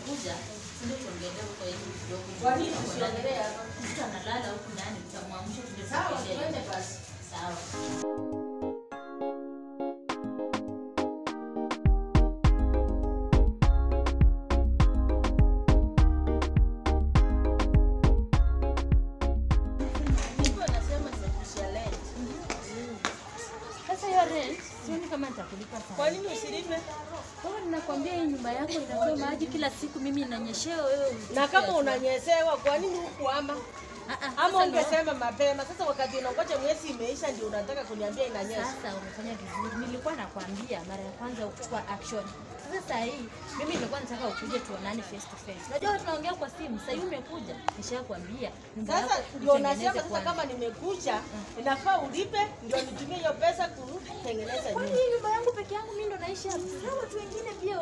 umekuja ndio tuongelee huko hivi kidogo. Kwa nini usiongelee hapa? Mtu analala huko ndani tutamwamsha tuje. Sawa, twende basi. Sawa. Sioni kama nitakulipa sana. Kwa nini usilipe? Wewe ninakwambia hii nyumba yako inatoa maji kila siku, mimi inanyeshewa wewe. Na kama unanyeshewa kwa nini huku ama? Ama ungesema mapema. Sasa wakati unangoja mwezi imeisha ndio unataka kuniambia inanyesha. Sasa umefanya vizuri. Nilikuwa nakwambia mara ya kwanza uchukua action. Sasa hii mimi nilikuwa nataka ukuje tuonane face to face. Unajua tunaongea kwa simu. Sasa hivi umekuja, nishakwambia. Sasa ndio nasema sasa kama nimekuja inafaa ulipe ndio nitumie hiyo pesa kutengeneza nyumba. Kwa nini nyumba yangu peke yangu mimi ndo naishi hapa? Sasa watu wengine pia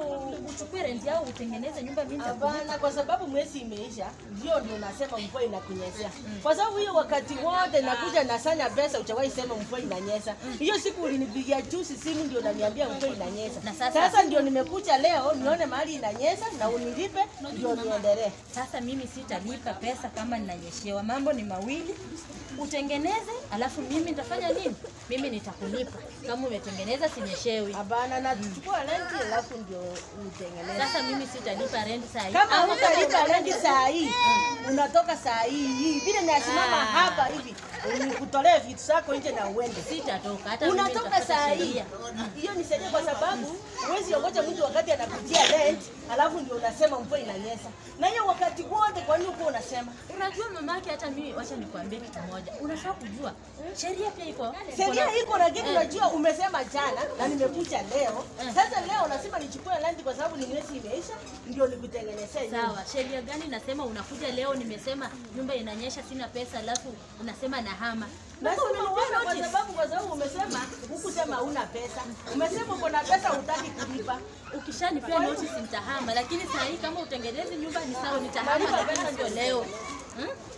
uchukue rent yao utengeneze nyumba mimi nitakulipa. Hapana, kwa sababu mwezi imeisha ndio nasema mvua inakunyesha. Kwa sababu hiyo wakati wote nakuja nasanya pesa uchawahi sema mvua inanyesha. Hiyo siku ulinipigia juzi simu ndio unaniambia mvua inanyesha. Sasa ndio nimekuja leo nione mahali inanyesha na unilipe ndio niendelee. Sasa mimi sitalipa pesa kama ninanyeshewa. Mambo ni mawili. Utengeneze alafu mimi nitafanya nini? Mimi nitakulipa. Kama umetengeneza sinyeshewi. Hapana, nachukua rent alafu ndio nitengeneze. Sasa mimi sitalipa rent saa hii. Kama utalipa rent saa hii, unatoka saa hii. Vile nasimama hapa hivi, nikutolee vitu zako nje na uende. Sitatoka hata mimi unatoka saa hii. Hiyo ni sheria kwa sababu huwezi ongoja mtu wakati anakutia rent, alafu ndio unasema mvua inanyesha. Na hiyo wakati wote kwa nini uko unasema? Unajua mamake hata mimi wacha nikwambie kitu moja. Unafaa kujua. Sheria pia iko. Sheria iko lakini unajua umesema jana na nimekuja leo. Sasa leo nasema nichukue rent kwa sababu ni mwezi imeisha ndio nikutengenezee nyumba. Sawa, sheria gani nasema unakuja leo nimesema nyumba inanyesha sina pesa alafu unasema na hama. Basi kwa sababu umesema hukusema huna pesa. Umesema uko na pesa hutaki kulipa. Ukishanipea notice nitahama lakini saa hii kama utengeneze nyumba ni sawa nitahama lakini sio leo.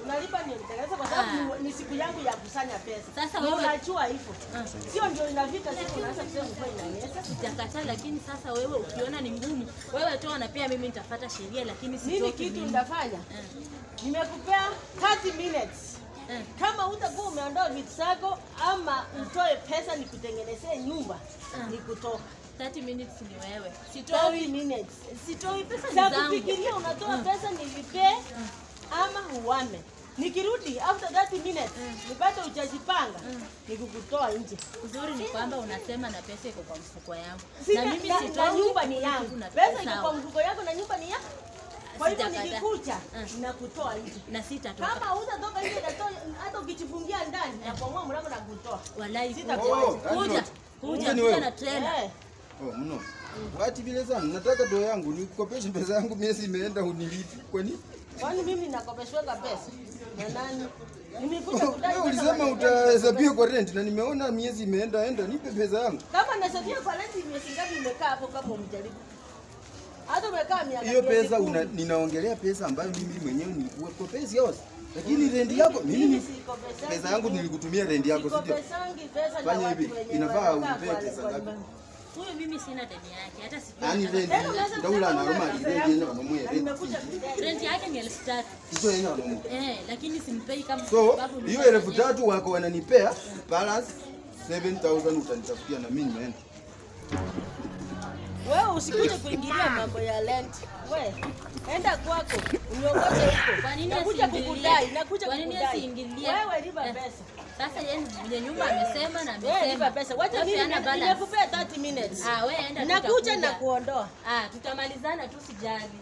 Unalipa nitengeneze kwa sababu ni siku yangu ya kusanya pesa. Sasa wewe unajua hivyo. Sio ndio inafika siku unaanza kusema mvua inanyesha. Sitakataa lakini sasa wewe ukiona ni ngumu, wewe toa na pia mimi nitafuata sheria lakini sitoki. Nini kitu nitafanya? Nimekupea 30 minutes. Kama utakuwa umeondoa vitu zako ama utoe pesa nikutengenezee nyumba nikutoka. 30 minutes ni wewe. Sitoi minutes. Sitoi pesa ni zangu. Nakufikiria unatoa pesa nilipe ama uame. Nikirudi after 30 minutes nipate ujajipanga nikukutoa nje. Uzuri ni kwamba unasema na pesa iko kwa mfuko yangu. Na mimi sitoi, nyumba ni yangu. Pesa iko kwa mfuko yako na nyumba ni yako. Kwa hivyo nikikuja nakutoa nje. Na sitatoka. Kama hutatoka nje hata ukijifungia ndani na kuamua mlango na kutoa. Wallahi kuja na trailer. Mno. Wati vile sana nataka doo yangu nikukopeshe pesa yangu miezi imeenda unilipi. Kwani mimi nakopeshwa pesa? Na nani? Nimekuja kudai. Wewe ulisema utahesabia kwa rent na nimeona miezi imeenda nipe pesa yangu. Kama nasabia kwa rent miezi ngapi imekaa hapo kama umjaribu? Hata umekaa miaka. Hiyo pesa ninaongelea pesa ambayo mimi mwenyewe nikukopesha yote. Lakini rent yako mimi pesa yangu nilikutumia rent yako sio? Fanya hivi inafaa unipe pesa ngapi? Huyo mimi sina deni yake hata sijui. Yaani rent ndaula na Roma ile kwa mwe rent yake ni 3,000. Sio ina Roma. Lakini simpei kama sababu hiyo 3,000 wako wananipea balance 7,000 utanitafutia na mimi nimeenda. Wewe usikuje kuingilia mambo ya rent. Wewe enda kwako uniongoze huko. Kwa nini nakuja kukudai? Nakuja kwa nini asiingilie? Wewe lipa pesa. Sasa yeye mwenye nyumba amesema na amesema. Wewe lipa pesa. Wacha mimi nimekupea 30 minutes. Wewe enda. Nakuja na kuondoa. Tutamalizana tu sijali.